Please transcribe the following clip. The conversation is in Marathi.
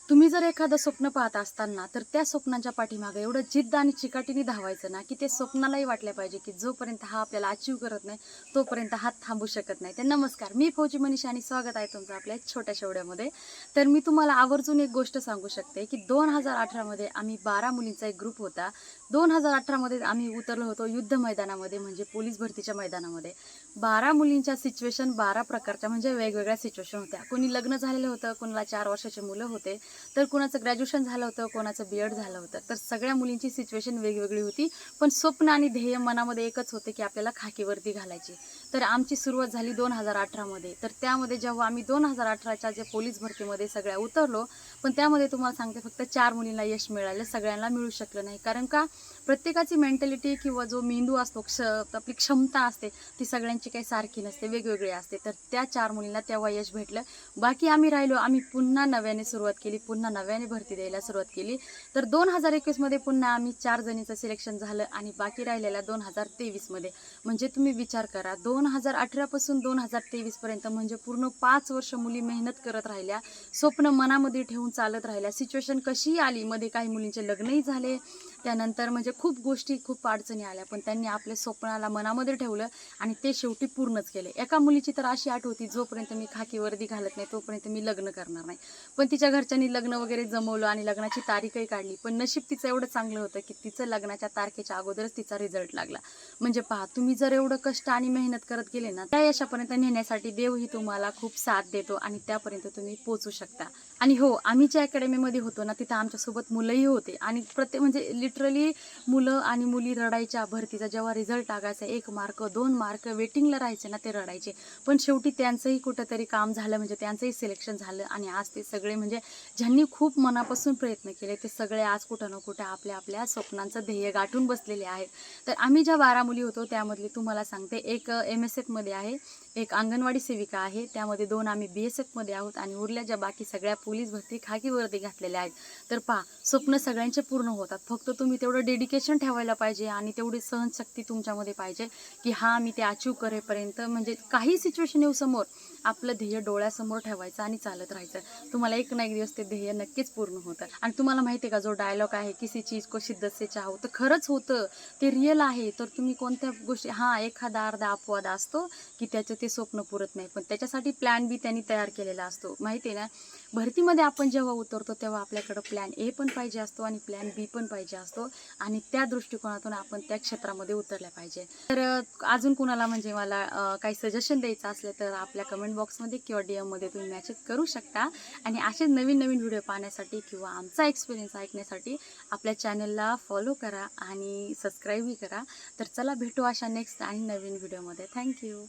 तुम्ही जर एखादं स्वप्न पाहत असताना तर त्या स्वप्नाच्या पाठीमागे एवढं जिद्द आणि चिकाटीने धावायचं ना की ते स्वप्नालाही वाटले पाहिजे की जोपर्यंत हा आपल्याला अचीव करत नाही तोपर्यंत हात थांबू शकत नाही. तर नमस्कार, मी फौजी मनीषा आणि स्वागत आहे तुमचं आपल्या छोट्याशा व्हिडिओमध्ये. तर मी तुम्हाला आवर्जून एक गोष्ट सांगू शकते की 2018 मध्ये आम्ही 12 मुलींचा एक ग्रुप होता. 2018 मध्ये आम्ही उतरलो होतो युद्ध मैदानामध्ये, म्हणजे पोलीस भरतीच्या मैदानामध्ये. 12 मुलींच्या सिच्युएशन 12 प्रकारच्या, म्हणजे वेगवेगळ्या सिच्युएशन होत्या. कोणी लग्न झालेलं होतं, कोणाला 4 वर्षाचे मुलं होते, तर कोणाचं ग्रॅज्युएशन झालं होतं, कोणाचं बीएड झालं होतं. तर सगळ्या मुलींची सिच्युएशन वेगवेगळी होती, पण स्वप्न आणि ध्येय मनामध्ये एकच होते की आपल्याला खाकीवर्दी घालायची. तर आमची सुरुवात झाली 2018 मध्ये. तर त्यामध्ये जेव्हा आम्ही 2018च्या जे पोलीस भरतीमध्ये सगळ्या उतरलो, पण त्यामध्ये तुम्हाला सांगते फक्त 4 मुलींना यश मिळालं, सगळ्यांना मिळू शकलं नाही. कारण का, प्रत्येकाची मेंटॅलिटी किंवा जो मेंदू असतो, आपली क्षमता असते, ती सगळ्यांची काही सारखी नसते, वेगवेगळी असते. तर त्या 4 मुलींना तेव्हा यश भेटलं. बाकी आम्ही राहिलो, आम्ही पुन्हा नव्याने सुरुवात केली, पुन्हा नव्याने भरती द्यायला सुरुवात केली. तर 2021 मध्ये पुन्हा आम्ही 4 जणींचं सिलेक्शन झालं आणि बाकी राहिलेल्या 2023 मध्ये. म्हणजे तुम्ही विचार करा, 2018 पासून 2023 पर्यंत म्हणजे पूर्ण 5 वर्ष मुली मेहनत करत राहिल्या, स्वप्न मनामध्ये ठेवून चालत राहिल्या. सिच्युएशन कशीही आली, मध्ये काही मुलींचे लग्नही झाले, त्यानंतर म्हणजे खूप गोष्टी, खूप अडचणी आल्या, पण त्यांनी आपल्या स्वप्नाला मनामध्ये ठेवलं आणि ते शेवटी पूर्णच केले. एका मुलीची तर अशी आठ होती, जोपर्यंत मी खाकी वर्दी घालत नाही तोपर्यंत मी लग्न करणार नाही. पण तिच्या घरच्यांनी लग्न वगैरे जमवलं आणि लग्नाची तारीखही काढली. पण नशीब तिचं एवढं चांगलं होतं की तिचं लग्नाच्या तारखेच्या अगोदरच तिचा रिझल्ट लागला. म्हणजे पहा, तुम्ही जर एवढं कष्ट आणि मेहनत करत गेले ना, त्या यशापर्यंत नेण्यासाठी देवही तुम्हाला खूप साथ देतो आणि त्यापर्यंत तुम्ही पोहोचू शकता. आणि हो, आम्ही ज्या अकॅडमीमध्ये होतो ना, तिथं आमच्यासोबत मुलंही होते आणि प्रत्येक म्हणजे लिटरली मुलं आणि मुली रडायच्या. भरतीचा जेव्हा रिझल्ट लागायचा, 1 मार्क 2 मार्क वेटिंगला राहायचे ना, ते रडायचे. पण शेवटी त्यांचंही कुठंतरी काम झालं, म्हणजे त्यांचंही सिलेक्शन झालं आणि आज ते सगळे, म्हणजे ज्यांनी खूप मनापासून प्रयत्न केले, ते सगळे आज कुठं ना कुठं आपल्या आपल्या स्वप्नांचं ध्येय गाठून बसलेले आहेत. तर आम्ही ज्या 12 मुली होतो त्यामधली तुम्हाला सांगते, एक MSF मध्ये आहे, एक अंगणवाडी सेविका आहे, त्यामध्ये 2 आम्ही BSF मध्ये आहोत आणि उरल्या ज्या बाकी सगळ्या पोलीस भरती खाकी वर्दी घातलेल्या आहेत. तर पहा, स्वप्न सगळ्यांचे पूर्ण होतात, फक्त तुम्ही तेवढं डेडिकेशन ठेवायला पाहिजे आणि तेवढी सहनशक्ती तुमच्यामध्ये पाहिजे की हा मी ते अचीव करेपर्यंत, म्हणजे काही सिच्युएशन येऊ समोर, आपलं ध्येय डोळ्यासमोर ठेवायचं आणि चालत राहायचं. तुम्हाला एक ना एक दिवस ते ध्येय नक्कीच पूर्ण होतं. आणि तुम्हाला माहिती आहे का, जो डायलॉग आहे, किसी चीज को शिद्दत से चाहो, तर खरंच होतं, ते रिअल आहे. तर तुम्ही कोणत्या गोष्टी, हां, एखादा अर्धा अपवाद असतो की त्याचं ते स्वप्न पुरत नाही, पण त्याच्यासाठी प्लॅन बी त्यांनी तयार केलेला असतो. माहिती आहे ना, भरतीमध्ये आपण जेव्हा उतरतो तेव्हा आपल्याकडं प्लॅन ए पण पाहिजे असतो आणि प्लॅन बी पण पाहिजे असतो आणि त्या दृष्टिकोनातून आपण त्या क्षेत्रामध्ये उतरल्या पाहिजे. तर अजून कुणाला म्हणजे मला काही सजेशन द्यायचं असलं तर आपल्या कमेंट बॉक्समध्ये किंवा DM मध्ये तुम्ही मेसेज करू शकता. आणि असेच नवीन नवीन व्हिडिओ पाहण्यासाठी किंवा आमचा एक्सपिरियन्स ऐकण्यासाठी आपल्या चॅनलला फॉलो करा आणि सबस्क्राईबही करा. तर चला, भेटू अशा नेक्स्ट आणि नवीन व्हिडिओमध्ये. थँक्यू.